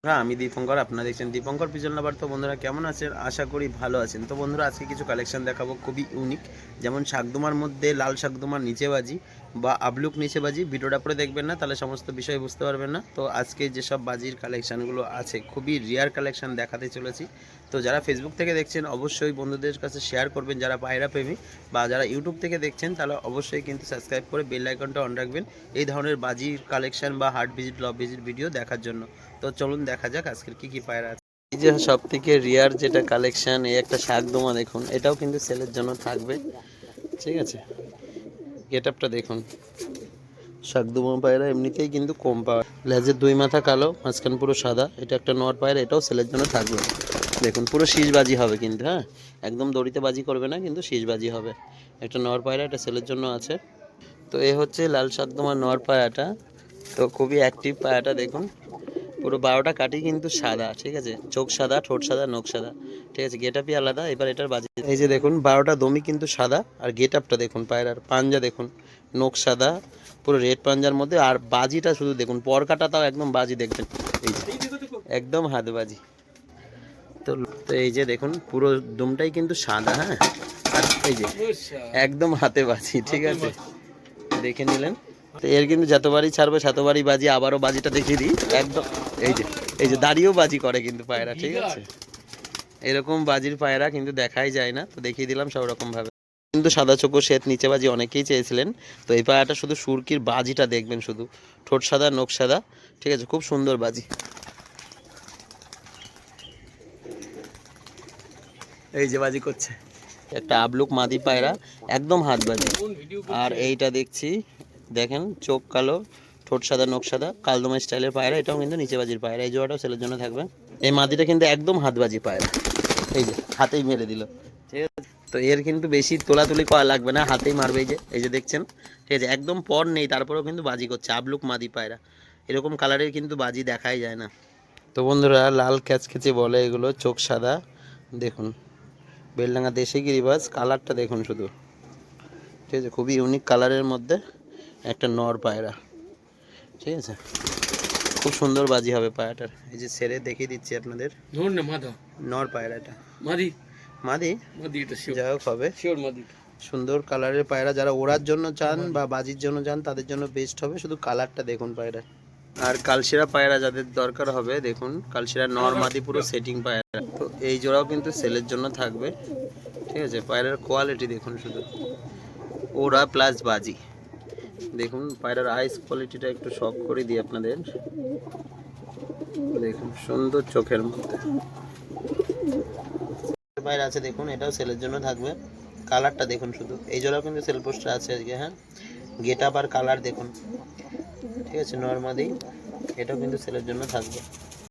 হ্যাঁ, আমি দীপঙ্কর, আপনারা দেখছেন দীপঙ্কর পিজন লাভার। তো বন্ধুরা কেমন আছেন? আশা করি ভালো আছেন। তো বন্ধুরা আজকে কিছু কালেকশন দেখাবো খুবই ইউনিক, যেমন শাকদুমার মধ্যে লাল শাকদুমার নিচেবাজি বা আবলুক নিচেবাজি। ভিডিওটা পরে দেখবেন না, তাহলে সমস্ত বিষয় বুঝতে পারবেন না। তো আজকে যেসব বাজির কালেকশানগুলো আছে খুবই রিয়ার কালেকশান দেখাতে চলেছি। তো যারা ফেসবুক থেকে দেখছেন অবশ্যই বন্ধুদের কাছে শেয়ার করবেন, যারা পায়রা প্রেমী, বা যারা ইউটিউব থেকে দেখছেন তাহলে অবশ্যই কিন্তু সাবস্ক্রাইব করে বেল আইকনটা অন রাখবেন এই ধরনের বাজির কালেকশান বা heart visit love visit video দেখার জন্য। তো চলুন দেখা যাক আজকের কি কি পায়রা আছে। এই যে সব থেকে রিয়ার যেটা কালেকশন, এই একটা শাকদোমা দেখুন, এটাও কিন্তু সেলের জন্য থাকবে। ঠিক আছে, গেটআপটা দেখুন। শাকদোমা পায়রা এমনিতেই কিন্তু কম পাওয়া, লেজের দুই মাথা কালো, মাঝখান পুরো সাদা। এটা একটা নর পায়রা, এটাও সেলের জন্য থাকবে। দেখুন পুরো শীষবাজি হবে কিন্তু, হ্যাঁ একদম দড়িতে বাজি করবে না, কিন্তু শীষবাজি হবে। একটা নর পায়রা, এটা সেলের জন্য আছে। তো এ হচ্ছে লাল শাকদোমা নর পায়রাটা। তো খুবই অ্যাক্টিভ পায়রাটা দেখুন, পুরো 12টা কাটি কিন্তু সাদা। ঠিক আছে, চোখ সাদা, ঠোঁট সাদা, নখ সাদা। ঠিক আছে, গেট আপই আলাদা। এবার এটার বাজি এই যে দেখুন, 12টা দমই কিন্তু সাদা। আর গেট আপটা দেখুন, পায়রার পাঞ্জা দেখুন, নখ সাদা, পুরো রেড পাঞ্জার মধ্যে। আর বাজিটা শুধু দেখুন, পরকাটা তাও একদম বাজি দেখবেন, এই যে একদম হাত বাজি। তো তো এই যে দেখুন পুরো দমটাই কিন্তু সাদা, হ্যাঁ। আর এই যে একদম হাতে বাজি। ঠিক আছে, দেখে নিলেন। তো এর কিন্তু যতবারই ছাড়বে ততবারই বাজি। আবারও বাজিটা দেখিয়ে দিই, একদম এই যে দাঁড়িয়েও বাজি করে কিন্তু পায়রা। ঠিক আছে, এরকম বাজির পায়রা কিন্তু দেখাই যায় না, তো দেখিয়ে দিলাম সব রকম ভাবে। কিন্তু সাদা চোখো শ্বেত নিচে বাজি অনেকেই চেয়েছিলেন। তো এই পায়রাটা শুধু সুরকির বাজিটা দেখবেন, শুধু ঠোঁট সাদা, নখ সাদা। ঠিক আছে, খুব সুন্দর বাজি। এই যে বাজি করছে একটা আবলুক মাদি পায়রা, একদম হাত বাজি। আর এইটা দেখছি, দেখেন চোখ কালো, ঠোঁট সাদা, নখ সাদা, কালদমা স্টাইলের পায়রা। এটাও কিন্তু নিচে বাজির পায়রা। এই জোড়াটাও ছেলের জন্য থাকবে। এই মাদিটা কিন্তু একদম হাতবাজি পায়রা, এই যে হাতেই মেরে দিল। ঠিক আছে, তো এর কিন্তু বেশি তোলাতুলি করা লাগবে না, হাতেই মারবে। এই যে দেখছেন, ঠিক আছে, একদম পর নেই, তারপরেও কিন্তু বাজি করছে। আবলুক মাদি পায়রা, এরকম কালারের কিন্তু বাজি দেখাই যায় না। তো বন্ধুরা লাল ক্যাচকেচে বলে এগুলো, চোখ সাদা দেখুন, বেলডাঙ্গা দেশি গিরিবাজ। কালারটা দেখুন শুধু, ঠিক আছে, খুবই ইউনিক কালারের মধ্যে একটা নর পায়রা। ঠিক আছে, খুব সুন্দর বাজি হবে পায়রাটার। এই যে ছেড়ে দেখিয়ে দিচ্ছি আপনাদের, নর পায়রাটা মাদি মাদি মাদি, যাই হোক হবে সুন্দর কালারের পায়রা। যারা ওড়ার জন্য চান বা বাজির জন্য চান তাদের জন্য বেস্ট হবে। শুধু কালারটা দেখুন পায়রা। আর কালশিরা পায়রা যাদের দরকার হবে, দেখুন কালশিরা নর মাদি পুরো সেটিং পায়রা। তো এই জোড়াও কিন্তু সেলের জন্য থাকবে। ঠিক আছে, পায়রার কোয়ালিটি দেখুন শুধু, ওড়া প্লাস বাজি। দেখুন পায়রার আইস কোয়ালিটিটা একটু শখ করে দিই আপনাদের, দেখুন সুন্দর চোখের মধ্যে পায়রা আছে। দেখুন এটাও সেলের জন্য থাকবে। কালারটা দেখুন শুধু, এই জোড়াও কিন্তু সেল পোস্টার আছে আজকে, হ্যাঁ। গেট আপ আর কালার দেখুন। ঠিক আছে, নর্মালি এটাও কিন্তু সেলের জন্য থাকবে।